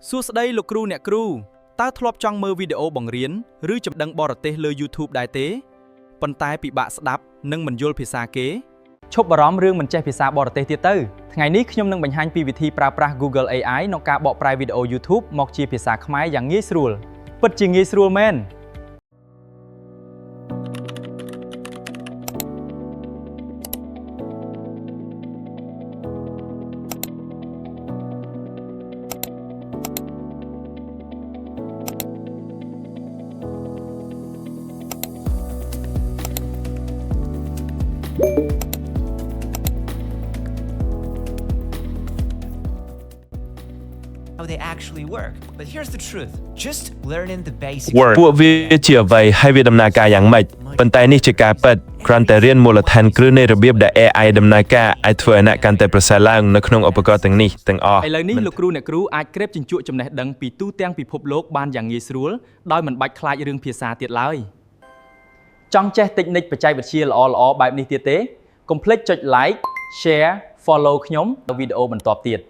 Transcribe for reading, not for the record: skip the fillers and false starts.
សួស្តីលោកគ្រូអ្នកគ្រូតើធ្លាប់ចង់មើលវីដេអូបង្រៀនឬចំណេះដឹងបរទេសលើ YouTube ដែរទេប៉ុន្តែពិបាកស្ដាប់និងមិនយល់ភាសាគេឈប់បារម្ភរឿងមិនចេះភាសាបរទេសទៀតទៅថ្ងៃនេះខ្ញុំនឹងបង្ហាញពីវិធីប្រើប្រាស់ Google AI ក្នុងការបកប្រែវីដេអូ YouTube មកជាភាសាខ្មែរយ៉ាងងាយស្រួលពិតជាងាយស្រួលមែនHow they actually work. But here's the truth. Just learning the basics. ពួកវាជាអ្វីហើយវាដំណើរការយ៉ាងម៉េចប៉ុន្តែនេះជាការពិតគ្រាន់តែរៀនមូលដ្ឋានគ្រឹះនៃរបៀបដែល AI ដំណើរការអាចធ្វើឲ្យអ្នកកាន់តែប្រសើរឡើងនៅក្នុងឧបករណ៍ទាំងនេះទាំងអស់ឥឡូវនេះលោកគ្រូអ្នកគ្រូអាចក្រេបជញ្ជក់ចំណេះដឹងពីទូទាំងពិភពលោកបានយ៉ាងងាយស្រួលដោយមិនបាច់ខ្លាចរឿងភាសាទៀតឡើយចង់ចេះតិចនិចបច្ចេកវិទ្យាល្អៗបែបនេះទៀតទេកុំភ្លេចចុច like share follow ខ្ញុំនៅវីដេអូបន្ទាប់ទៀត